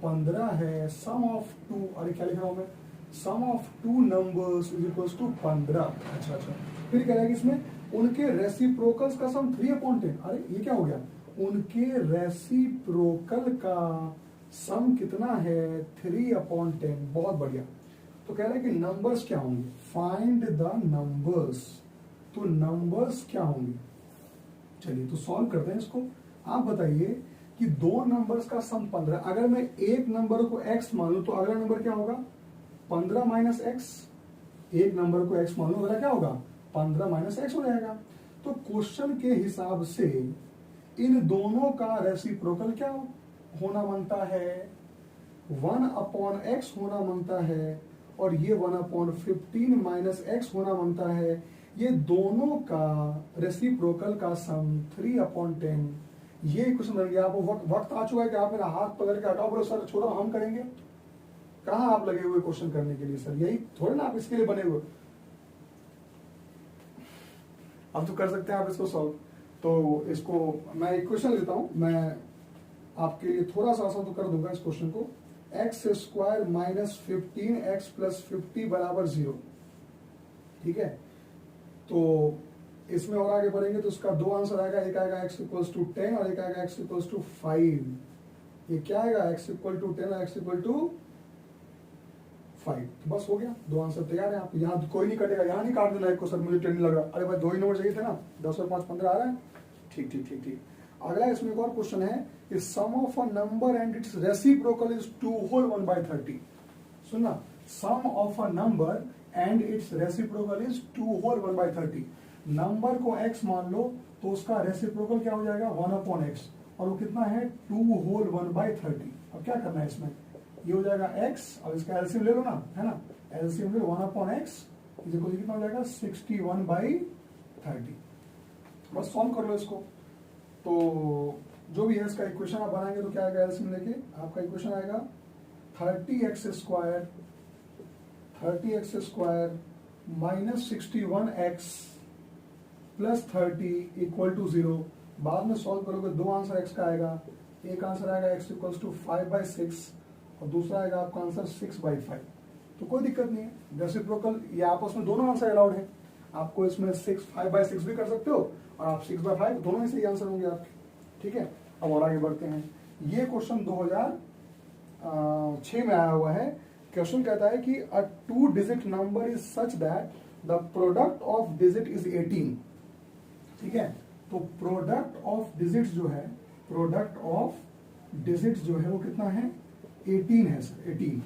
15 है। सम ऑफ 2, अरे क्या लिख रहा हूं मैं? Sum of 2 numbers is equals to 15। अच्छा, फिर कह रहा है कि इसमें उनके रेसिप्रोकल्स का सम 3/10। अरे ये क्या हो गया? उनके रेसिप्रोकल का सम कितना है? 3/10। बहुत बढ़िया। तो कह रहा है कि नंबर्स क्या होंगे? Find the numbers. तो नंबर्स क्या होंगे? चलिए, तो सॉल्व करते हैं इसको। आप बताइए कि 2 नंबर्स का सम 15। अगर मैं एक नंबर को x मान लूं तो अगला नंबर क्या होगा? 15 माइनस एक्स। एक नंबर को x मान लूं, अगला क्या होगा? 15 माइनस एक्स हो जाएगा। तो क्वेश्चन के हिसाब से इन दोनों का रेसिप्रोकल क्या होना मांगता है? 1/x होना मांगता है, और ये 1/15 माइनस एक्स होना मांगता है। ये दोनों का रेसिप्रोकल का सम 3/10। ये क्वेश्चन बन गया। आपको वक्त आ चुका है कि आप मेरा हाथ पकड़ के हटाओ, बोलो सर छोड़ो हम करेंगे। कहाँ आप लगे हुए क्वेश्चन करने के लिए? सर यही थोड़े ना आप इसके लिए बने हुए। अब तो कर सकते हैं आप इसको सॉल्व। तो इसको मैं एक क्वेश्चन लेता हूं, मैं आपके लिए थोड़ा सा आसान तो कर दूंगा इस क्वेश्चन को। X square minus 15x plus 50 बराबर 0। ठीक है, तो इसमें और आगे बढ़ेंगे तो इसका दो आंसर आएगा, एक आएगा x इक्वल्स टू 10 और एक आएगा x इक्वल्स टू 5। ये क्या आएगा, x इक्वल टू 10 और x इक्वल टू 5। तो बस हो गया, दो आंसर तैयार है। आप यहाँ कोई नहीं कटेगा, यहाँ नहीं काट देना एक को, सर मुझे 10 लग रहा। अरे भाई 2 ही नंबर चाहिए थे ना, 10 और 5 15 आ रहा है। ठीक ठीक ठीक ठीक। अगला इसमें एक और क्वेश्चन है कि sum of a number and its reciprocal is 2 whole 1/30। सुनना, sum of a number and its reciprocal is 2 whole 1/30। Number को x मान लो तो उसका रेसिप्रोकल क्या हो जाएगा 1/x, और वो कितना है 2 होल 1/30। अब क्या करना है इसमें, ये हो जाएगा x और इसका एलसीएम ले लो ना, है ना, एलसीएम ले लो 1/x कितना हो जाएगा 61/30। बस सॉल्व कर लो इसको। तो जो भी है इसका इक्वेशन आप बनाएंगे तो क्या आएगा, एलसीएम लेके आपका इक्वेशन आएगा 30x square minus 61x plus 30 equal to 0। बाद में सॉल्व करोगे दो आंसर x का आएगा, एक आंसर आएगा x इक्वल्स टू 5/6 और दूसरा आएगा आपका आंसर 6/5। तो कोई दिक्कत नहीं है, रेसिप्रोकल ये आपस में दोनों आंसर अलाउड है। आपको इसमें 5/6 भी कर सकते हो और आप 6/5, दोनों ही सही आंसर होंगे आपके। ठीक है, अब और आगे बढ़ते हैं। ये क्वेश्चन 2006 में आया हुआ है। क्वेश्चन कहता है कि अ 2 digit number is such that the product of digit is 18। ठीक है, तो प्रोडक्ट ऑफ डिजिट्स जो है, प्रोडक्ट ऑफ डिजिट्स जो है वो कितना है 18 है सर, 18।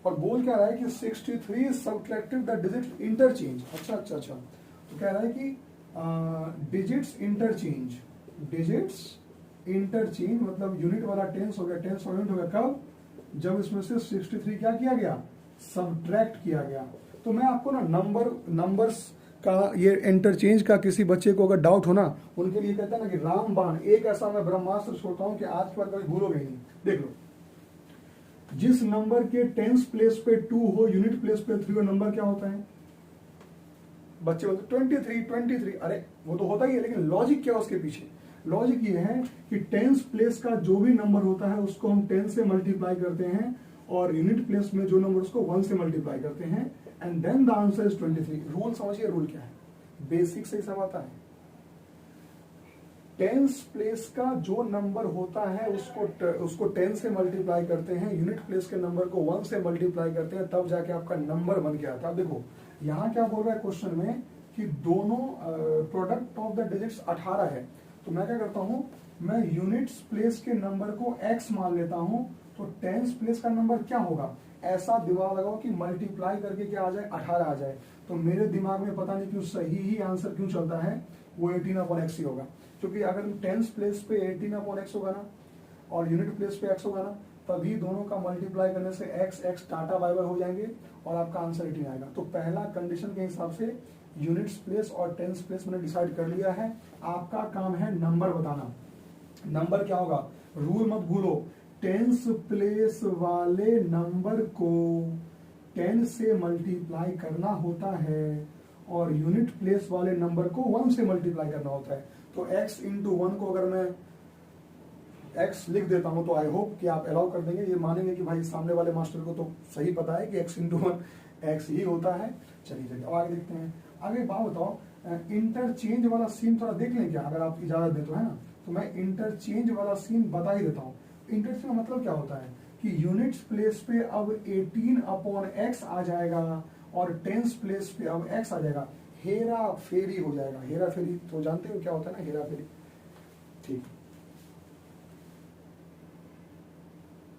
और बोल क्या रहा है कि 63 सब्ट्रैक्टेड द डिजिट इंटरचेंज। अच्छा अच्छा अच्छा, तो कह रहा है कि डिजिट्स इंटरचेंज, डिजिट्स इंटरचेंज मतलब यूनिट वाला टेंस हो गया, टेंस और यूनिट हो गया कब, जब इसमें से 63 क्या किया गया, सब्ट्रैक्ट किया गया। तो मैं आपको ना नंबर्स का ये इंटरचेंज का किसी बच्चे को अगर डाउट हो ना, उनके लिए कहता है ना कि रामबाण एक ऐसा मैं ब्रह्मास्त्र छोड़ता हूं कि आज पर कभी भूलोगे नहीं। देख लो, जिस नंबर के टेंस प्लेस पे 2 हो, यूनिट प्लेस पे 3 हो, नंबर क्या होता है, बच्चे बोलते 23। अरे वो तो होता ही है, लेकिन लॉजिक क्या है उसके पीछे, लॉजिक ये है कि टेंस प्लेस का जो भी नंबर होता है उसको हम 10 से मल्टीप्लाई करते हैं और यूनिट प्लेस में जो नंबर उसको 1 से मल्टीप्लाई करते हैं, and then the answer is 23। Rule समझिए, रूल क्या है, बेसिक से सब आता है। टेंस प्लेस का जो नंबर होता है उसको 10 से मल्टीप्लाई करते हैं, यूनिट प्लेस के नंबर को 1 से मल्टीप्लाई करते हैं, तब जाके आपका नंबर बन के आता है। देखो यहाँ क्या बोल रहा है क्वेश्चन में कि दोनों प्रोडक्ट ऑफ द डिजिट्स 18 है। तो मैं क्या करता हूं, मैं यूनिट्स प्लेस के नंबर को x मान लेता हूं, तो टेंस प्लेस का नंबर क्या होगा, ऐसा दिमाग लगाओ कि मल्टीप्लाई करके क्या आ जाए 18 आ जाए। तो मेरे दिमाग में पता नहीं क्यों सही ही आंसर क्यों चलता है, वो 18/x ही होगा। क्योंकि अगर टेंस प्लेस पे 18/x होगा ना और यूनिट प्लेस पे x होगा ना, तभी दोनों का मल्टीप्लाई करने से x टाटा बाय बाय हो जाएंगे और आपका आंसर 18 आएगा। तो पहला कंडीशन के हिसाब से यूनिट्स प्लेस और टेंस प्लेस मैंने डिसाइड कर लिया है। आपका काम है नंबर बताना। नंबर क्या होगा, रूल मत भूलो, टेंस प्लेस वाले नंबर को 10 से मल्टीप्लाई करना होता है और यूनिट प्लेस वाले नंबर को 1 से मल्टीप्लाई करना होता है। तो x इंटू 1 को अगर मैं x लिख देता हूं तो आई होप कि आप अलाउ कर देंगे, ये मानेंगे कि भाई सामने वाले मास्टर को तो सही पता है कि x इंटू 1 x ही होता है। चलिए अब आगे देखते हैं। आगे बात बताओ, इंटरचेंज वाला सीन थोड़ा देख लें क्या, अगर आप इजाजत दें तो, है ना। तो मैं इंटरचेंज वाला सीन बता ही देता हूँ। इंटरचेंज का मतलब क्या होता है कि यूनिट्स प्लेस पे अब 18/x आ जाएगा और टेंस प्लेस पे अब x आ जाएगा, हेरा फेरी हो जाएगा। हेरा फेरी तो जानते हो क्या होता है ना, हेरा फेरी। ठीक,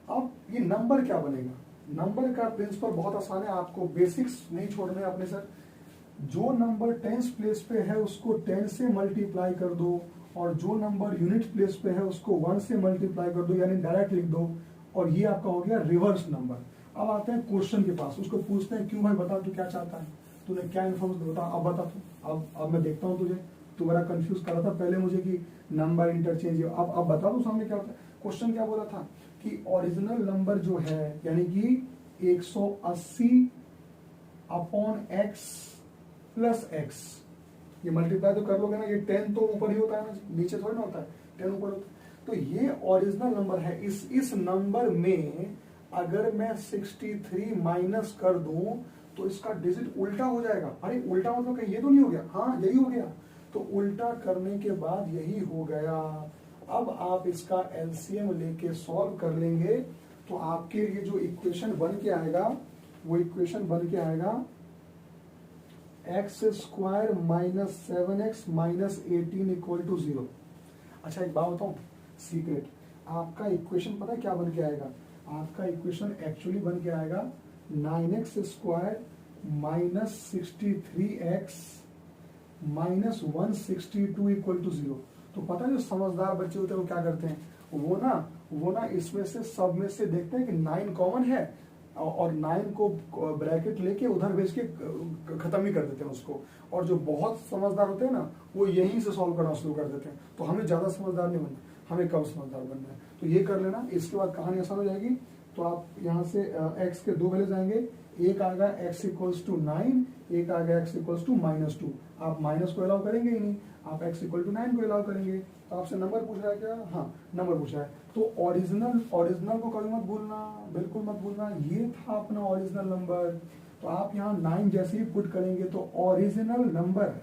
अब ये नंबर क्या बनेगा, नंबर का प्रिंसिपल बहुत आसान है, आपको बेसिक्स नहीं छोड़ने अपने सर। जो नंबर टेंस प्लेस पे है उसको 10 से मल्टीप्लाई कर दो और जो नंबर यूनिट प्लेस पे है उसको 1 से मल्टीप्लाई कर दो, यानी डायरेक्ट लिख दो, और ये आपका हो गया रिवर्स नंबर। अब आते हैं क्वेश्चन के पास, उसको पूछते हैं क्यों भाई बता तू क्या चाहता है, तूने क्या इन्फॉर्मेशन बता, अब बता तू। अब मैं देखता हूँ तुझे, तू बड़ा कंफ्यूज कर रहा था पहले मुझे कि नंबर इंटरचेंज, अब बता दो सामने क्या होता है। क्वेश्चन क्या बोला था कि ओरिजिनल नंबर जो है यानी कि 180/x प्लस x, ये मल्टीप्लाई तो कर लोगे ना, ये 10 तो ऊपर ही होता है ना, नीचे थोड़ी ना होता है, 10 ऊपर होता है। तो ये ओरिजिनल नंबर है, इस नंबर में अगर मैं 63 माइनस कर दूं तो इसका डिजिट उल्टा हो जाएगा। अरे उल्टा मतलब कहीं ये तो नहीं हो गया? हाँ यही हो गया। तो उल्टा करने के बाद यही हो गया। अब आप इसका एलसीएम लेके सॉल्व कर लेंगे तो आपके लिए जो इक्वेशन बन के आएगा वो इक्वेशन बन के आएगा x square minus 7x minus 18 equal to 0। अच्छा एक बात बताऊं सीक्रेट, आपका इक्वेशन पता है क्या बन के आएगा? आपका इक्वेशन एक्चुअली बन के आएगा 9x square minus 63x minus 162 equal to 0। तो पता है जो समझदार बच्चे होते हैं वो क्या करते हैं, वो ना इसमें से सब में से देखते हैं कि 9 कॉमन है और 9 को ब्रैकेट लेके उधर भेज के खत्म ही कर देते हैं उसको। और जो बहुत समझदार होते हैं ना वो यहीं से सॉल्व करना शुरू कर देते हैं। तो हमें ज्यादा समझदार नहीं बनना, हमें कम समझदार बनना है। तो ये कर लेना, इसके बाद कहानी आसान हो जाएगी। तो आप यहाँ से x के दो वैल्यूज आएंगे, एक आएगा x इक्वल्स टू 9, एक आएगा x इक्वल्स टू -2। आप माइनस को अलाउ करेंगे ही नहीं, आप x इक्वल टू 9 को अलाउ करेंगे। तो आपसे नंबर पूछ रहा है क्या? हाँ नंबर पूछा है। तो ओरिजिनल को कभी मत भूलना, बिल्कुल मत भूलना, ये था अपना ओरिजिनल नंबर। तो आप यहाँ 9 जैसे ही पुट करेंगे तो original number,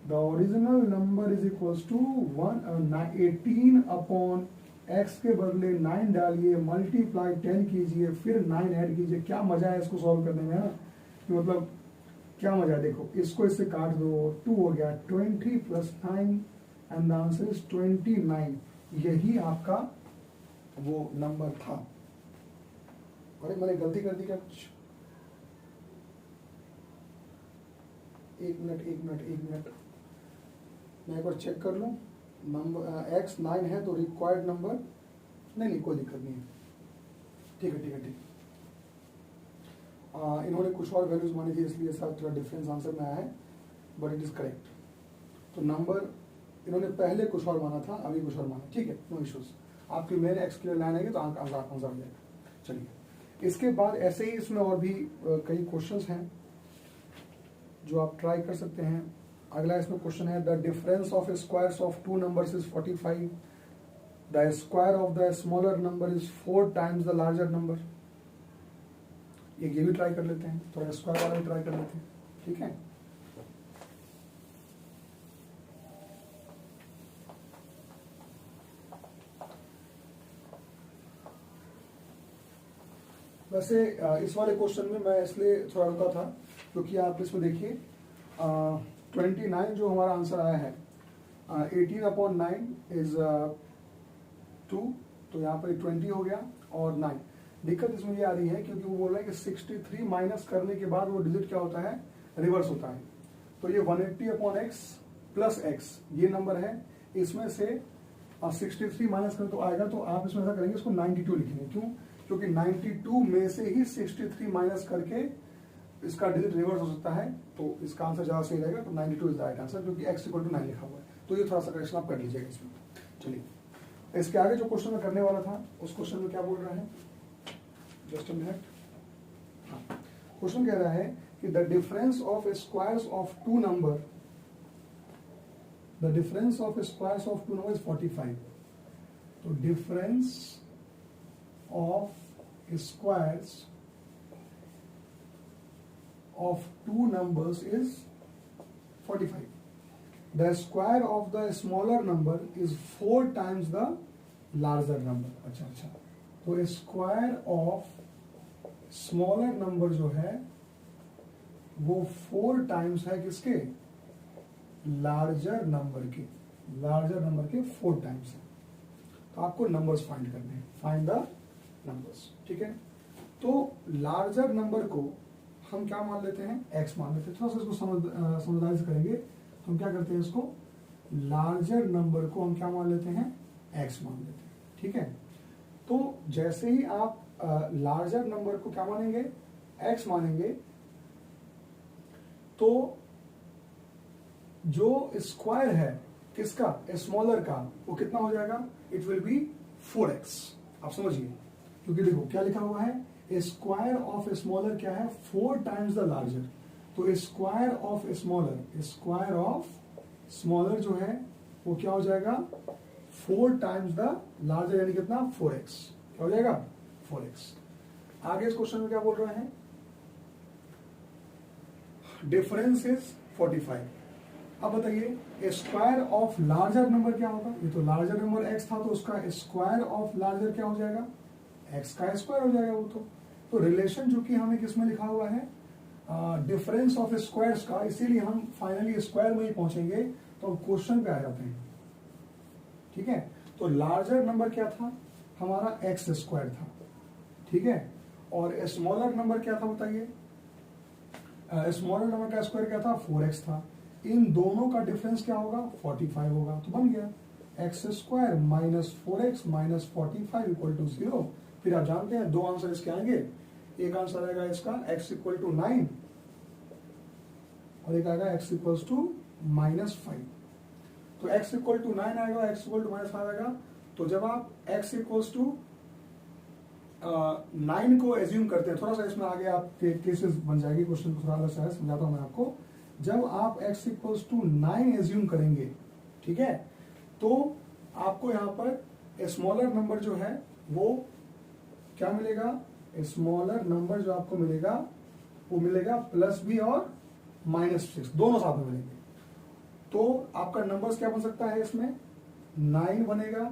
the original number is equals to 18 upon x के बदले 9 डालिए, मल्टीप्लाई 10 कीजिए, फिर 9 ऐड कीजिए। क्या मजा है इसको सॉल्व करने में, है ना? कि मतलब क्या मजा है। देखो इसको इससे काट दो, 2 हो गया, 20 plus 9 and the answer is 29। यही आपका वो नंबर था। अरे मैंने गलती कर दी क्या कुछ? एक मिनट मैं एक बार चेक कर लूं। नंबर x 9 है तो रिक्वायर्ड नंबर नहीं कोई दिक्कत नहीं है। ठीक है। इन्होंने कुछ और वैल्यूज मानी थी इसलिए सब थोड़ा डिफरेंस आंसर में आया है, बट इट इज करेक्ट। तो नंबर इन्होंने पहले कुछ और माना था, अभी कुछ और माना। ठीक है, नो इश्यूज। आपकी मेन एक्स क्लियर लाइन आएगी तो आंसर आ जाएगा। चलिए इसके बाद ऐसे ही इसमें और भी कई क्वेश्चंस हैं जो आप ट्राई कर सकते हैं। अगला इसमें क्वेश्चन है, the difference of squares of 2 numbers is 45, the square of the smaller number is 4 times the larger number. ये भी ट्राई कर लेते हैं, थोड़ा स्क्वायर वाला भी ट्राई कर लेते हैं। ठीक है, वैसे इस वाले क्वेश्चन में मैं इसलिए थोड़ा रुका था क्योंकि आप इसमें देखिए 29 जो हमारा आंसर आया है, 18 अपॉन 9 इज 2, तो यहाँ पर 20 हो गया और 9। दिक्कत इसमें ये आ रही है क्योंकि वो बोल रहा है कि 63 माइनस करने के बाद वो डिजिट क्या होता है, रिवर्स होता है। तो ये 180 अपॉन एक्स प्लस एक्स ये नंबर है, इसमें से 63 माइनस कर तो आएगा। तो आप इसमें ऐसा करेंगे, इसको 92 लिखेंगे। क्यों? क्योंकि 92 में से ही 63 माइनस करके इसका डिजिट रिवर्स हो सकता है। तो इसका आंसर ज्यादा सही रहेगा। तो 92 इज द राइट आंसर, क्योंकि x इक्वल टू 9 लिखा हुआ है। तो ये थोड़ा सा करेक्शन आप कर लीजिएगा इसमें। चलिए इसके आगे जो क्वेश्चन मैं करने वाला था उस क्वेश्चन में क्या बोल रहा है, जस्ट अ मिनट। हाँ, क्वेश्चन कह रहा है कि the difference of squares of 2 number, the difference of squares of 2 number is 45। तो difference of squares of 2 numbers is 45. The square of the smaller number is 4 times the larger number. अच्छा, तो square of smaller number जो है वो 4 times है किसके, larger number के 4 times है। तो आपको numbers find करने हैं, find the numbers। ठीक है, तो larger number को हम क्या मान लेते हैं, x मान लेते हैं। थोड़ा सा इसको समझदारी से करेंगे। हम क्या करते हैं, इसको लार्जर नंबर को हम क्या मान लेते हैं, x मान लेते हैं। ठीक है, तो जैसे ही आप लार्जर नंबर को क्या मानेंगे, x मानेंगे, तो जो स्क्वायर है किसका, स्मॉलर का, वो कितना हो जाएगा, इट विल बी 4x। आप समझिए, क्योंकि देखो क्या लिखा हुआ है, स्क्वायर ऑफ स्मॉलर क्या है, 4 टाइम्स द लार्जर। तो स्क्वायर ऑफ स्मॉलर जो है वो क्या हो जाएगा, 4 टाइम्स द लार्जर, यानी कितना, 4x। क्या हो जाएगा, 4x। आगे इस क्वेश्चन में क्या बोल रहे हैं, डिफरेंस इज 45। अब बताइए स्क्वायर ऑफ लार्जर नंबर क्या होगा, ये तो लार्जर नंबर x था तो उसका स्क्वायर ऑफ लार्जर क्या हो जाएगा, x का स्क्वायर हो जाएगा वो तो रिलेशन जो कि हमें किसमें लिखा हुआ है, डिफरेंस ऑफ स्क्वायर्स का, इसीलिए हम फाइनली स्क्वायर में ही पहुंचेंगे तो क्वेश्चन पे आ जाते हैं। ठीक है, तो लार्जर नंबर क्या था हमारा एक्स स्क्वायर था, ठीक है, और स्मॉलर नंबर क्या था बताइए, स्मॉलर नंबर का स्क्वायर क्या था 4x था, इन दोनों का डिफरेंस क्या होगा 45 होगा, तो बन गया x square minus 4x minus 45 equal to 0। फिर आप जानते हैं दो आंसर इसके आएंगे, एक आंसर आएगा इसका x इक्वल टू 9 और एक आएगा x इक्वल टू माइनस 5। तो x इक्वल टू 9 आएगा, x इक्वल टू माइनस 5 आएगा, तो जब आप x इक्वल टू 9 को एज्यूम करते हैं, थोड़ा सा इसमें आगे आपके केसेस बन जाएगी, क्वेश्चन को थोड़ा अलग से समझाता हूं मैं आपको। जब आप x इक्वल्स टू 9 एज्यूम करेंगे, ठीक है, तो आपको यहाँ पर स्मॉलर नंबर जो है वो क्या मिलेगा, स्मॉलर नंबर जो आपको मिलेगा वो मिलेगा प्लस बी और माइनस 6 दोनों साथ में मिलेंगे। तो आपका नंबर्स क्या बन सकता है इसमें, 9 बनेगा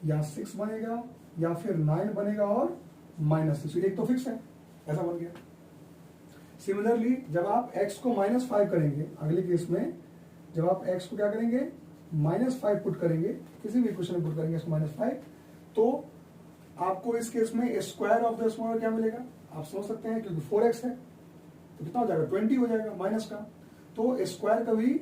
या 6 बनेगा या फिर 9 बनेगा और माइनस 6, एक तो फिक्स है, ऐसा बन गया। सिमिलरली जब आप x को -5 करेंगे, अगले केस में जब आप x को क्या करेंगे -5 पुट करेंगे, किसी भी इक्वेशन में पुट करेंगे इसको -5, तो आपको इस केस में स्क्वायर ऑफ द स्मॉलर क्या मिलेगा, आप समझ सकते हैं, क्योंकि 4x है तो कितना हो जाएगा 20 हो जाएगा माइनस का, तो स्क्वायर कभी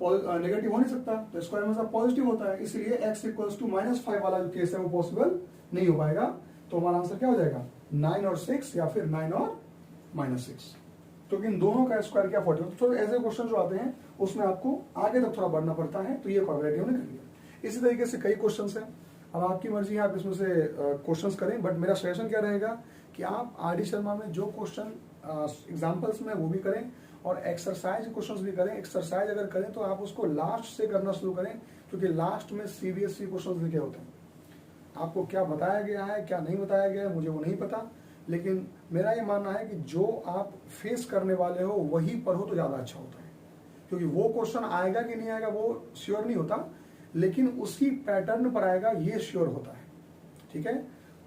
नेगेटिव हो नहीं सकता, तो स्क्वायर हमेशा पॉजिटिव होता है, इसलिए x इक्वल्स टू -5 वाला जो केस है वो पॉसिबल नहीं हो पाएगा। तो हमारा आंसर क्या हो जाएगा 9 और 6 या फिर 9 और -6, तो इन दोनों का स्क्वायर क्या 40। तो ऐसे क्वेश्चन जो आते हैं उसमें आपको आगे तक थोड़ा बढ़ना पड़ता है, तो ये क्वाड्रेटिक हमने कर लिया। इसी तरीके से कई क्वेश्चंस हैं, अब आपकी मर्जी है आप इसमें से क्वेश्चंस करें, बट मेरा सजेशन क्या रहेगा कि आप आर डी शर्मा में जो क्वेश्चन एग्जाम्पल्स में वो भी करें और एक्सरसाइज क्वेश्चंस भी करें। एक्सरसाइज अगर करें तो आप उसको लास्ट से करना शुरू करें, क्योंकि लास्ट में सीबीएसई क्वेश्चंस लिखे होते हैं। आपको क्या बताया गया है क्या नहीं बताया गया है मुझे वो नहीं पता, लेकिन मेरा ये मानना है कि जो आप फेस करने वाले हो वही पढ़ो तो ज़्यादा अच्छा होता है, क्योंकि वो क्वेश्चन आएगा कि नहीं आएगा वो श्योर नहीं होता, लेकिन उसी पैटर्न पर आएगा ये श्योर होता है। ठीक है,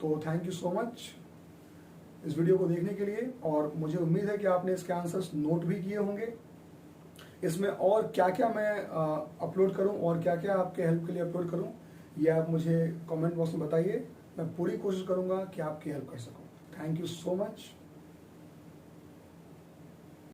तो थैंक यू सो मच इस वीडियो को देखने के लिए, और मुझे उम्मीद है कि आपने इसके आंसर्स नोट भी किए होंगे। इसमें और क्या क्या मैं अपलोड करूं और क्या क्या आपके हेल्प के लिए अपलोड करूं, ये आप मुझे कमेंट बॉक्स में बताइए, मैं पूरी कोशिश करूंगा कि आपकी हेल्प कर सकूं। Thank you so much.